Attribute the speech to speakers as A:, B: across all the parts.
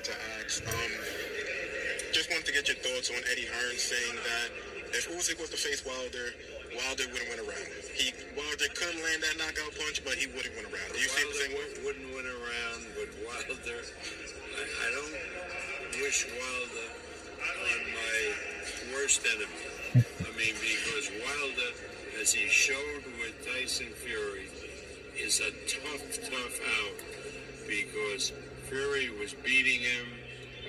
A: wanted to ask. Just wanted to get your thoughts on Eddie Hearn saying that if Usyk was to face Wilder, Wilder wouldn't win a round. Wilder could land that knockout punch, but he wouldn't win a round. Do you see it the same way?
B: Wouldn't win a round, but Wilder, I don't wish Wilder on my worst enemy. I mean, because Wilder, as he showed with Tyson Fury, is a tough out, because Fury was beating him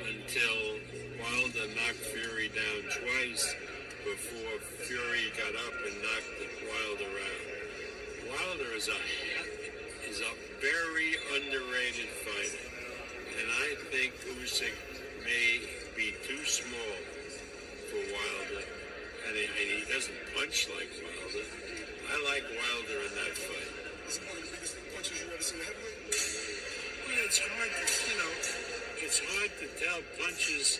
B: until Wilder knocked Fury down twice before Fury got up and knocked Wilder out. Wilder is a very underrated fighter, and I think Usyk may be too small for Wilder, and he doesn't punch like Wilder. I like Wilder in that fight.
A: Is it one of the biggest punches you ever seen heavyweight?
B: Well, it's hard to tell punches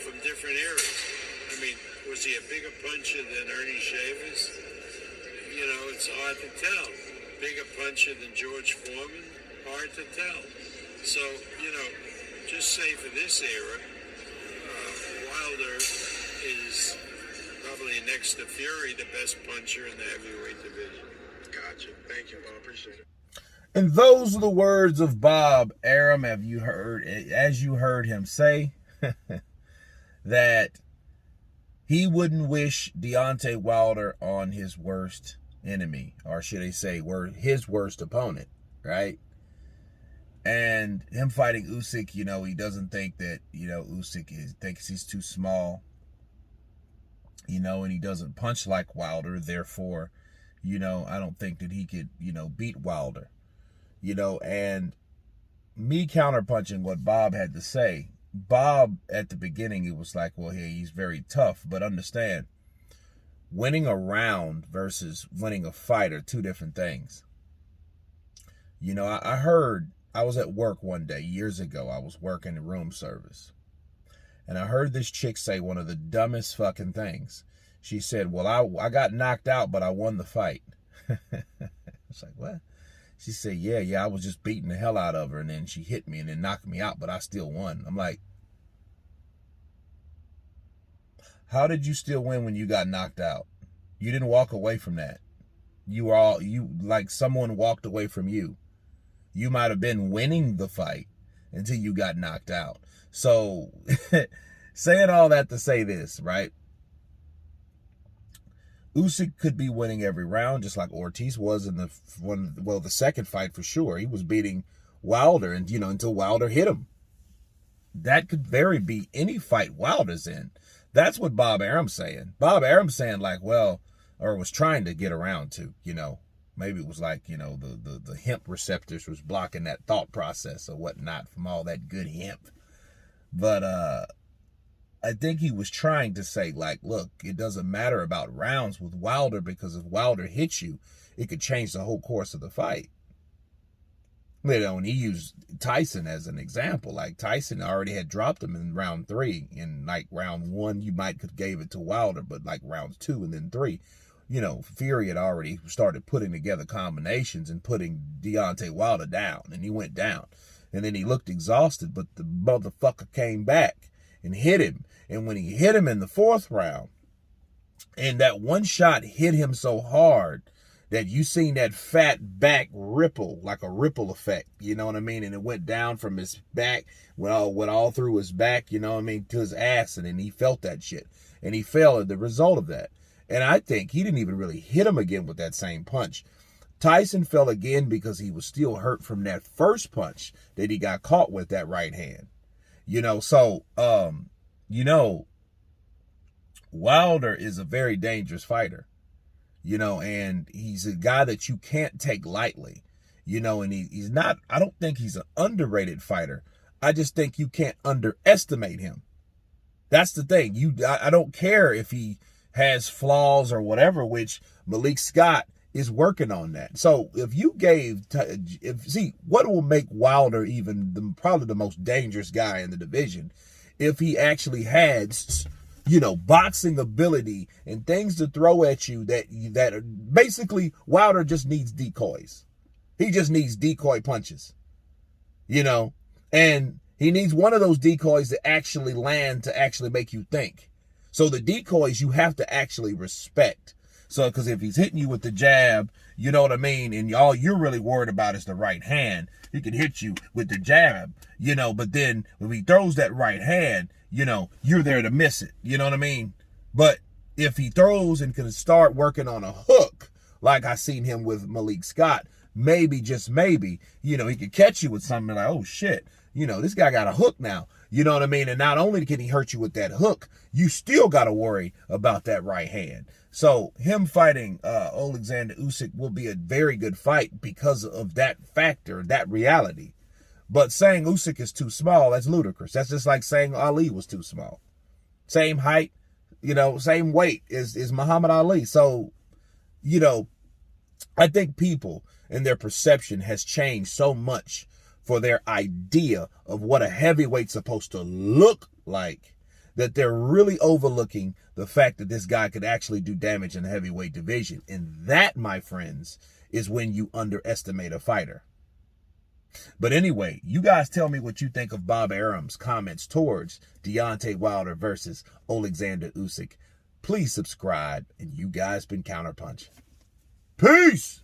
B: from different eras. I mean, was he a bigger puncher than Ernie Shavers? You know, it's hard to tell. Bigger puncher than George Foreman? Hard to tell. So, you know, just say for this era, Wilder is probably next to Fury the best puncher in the heavyweight division.
A: Gotcha. Thank you, Bob. Appreciate it.
C: And those are the words of Bob Arum. Have you heard, as you heard him say, that he wouldn't wish Deontay Wilder on his worst enemy, or should I say, his worst opponent, right? And him fighting Usyk, you know, he doesn't think that, you know, Usyk thinks he's too small, you know, and he doesn't punch like Wilder. Therefore, you know, I don't think that he could, you know, beat Wilder, you know. And me counterpunching what Bob had to say, Bob at the beginning, it was like, well, hey, he's very tough, but understand, winning a round versus winning a fight are two different things. You know, I was at work one day years ago. I was working in room service, and I heard this chick say one of the dumbest fucking things. She said, well, I got knocked out, but I won the fight. I was like, what? She said, yeah, I was just beating the hell out of her, and then she hit me and then knocked me out, but I still won. I'm like, how did you still win when you got knocked out? You didn't walk away from that. Like someone walked away from you. You might have been winning the fight until you got knocked out. So, saying all that to say this, right? Usyk could be winning every round, just like Ortiz was in the second fight for sure. He was beating Wilder, and you know, until Wilder hit him. That could very be any fight Wilder's in. That's what Bob Arum's saying. Bob Arum's saying, like, well, or was trying to get around to, you know, maybe it was like, you know, the hemp receptors was blocking that thought process or whatnot from all that good hemp. But I think he was trying to say, like, look, it doesn't matter about rounds with Wilder, because if Wilder hits you, it could change the whole course of the fight. You know, and he used Tyson as an example. Like, Tyson already had dropped him in round 3. In, like, round 1, you might could gave it to Wilder, but, like, rounds 2 and then 3, you know, Fury had already started putting together combinations and putting Deontay Wilder down, and he went down. And then he looked exhausted, but the motherfucker came back and hit him. And when he hit him in the 4th round, and that one shot hit him so hard that you seen that fat back ripple, like a ripple effect, you know what I mean? And it went down from his back, went all through his back, you know what I mean, to his ass, and then he felt that shit. And he fell as the result of that. And I think he didn't even really hit him again with that same punch. Tyson fell again because he was still hurt from that first punch that he got caught with, that right hand. You know, so, you know, Wilder is a very dangerous fighter, you know, and he's a guy that you can't take lightly, you know, and he's not, I don't think he's an underrated fighter. I just think you can't underestimate him. That's the thing. I don't care if he has flaws or whatever, which Malik Scott is working on that. So if you see what will make Wilder even probably the most dangerous guy in the division, if he actually had, you know, boxing ability and things to throw at you that are basically, Wilder just needs decoys. He just needs decoy punches, you know, and He needs one of those decoys to actually land, to actually make you think. So the decoys you have to actually respect. So, because if he's hitting you with the jab, you know what I mean, and all you're really worried about is the right hand, he can hit you with the jab, you know, but then when he throws that right hand, you know, you're there to miss it, you know what I mean? But if he throws and can start working on a hook, like I seen him with Malik Scott, maybe, just maybe, you know, he could catch you with something like, oh shit, you know, this guy got a hook now. You know what I mean? And not only can he hurt you with that hook, you still got to worry about that right hand. So him fighting Oleksandr Usyk will be a very good fight because of that factor, that reality. But saying Usyk is too small, that's ludicrous. That's just like saying Ali was too small. Same height, you know, same weight is Muhammad Ali. So, you know, I think people and their perception has changed so much for their idea of what a heavyweight's supposed to look like, that they're really overlooking the fact that this guy could actually do damage in the heavyweight division. And that, my friends, is when you underestimate a fighter. But anyway, you guys tell me what you think of Bob Arum's comments towards Deontay Wilder versus Oleksandr Usyk. Please subscribe, and you guys been Counterpunch. Peace!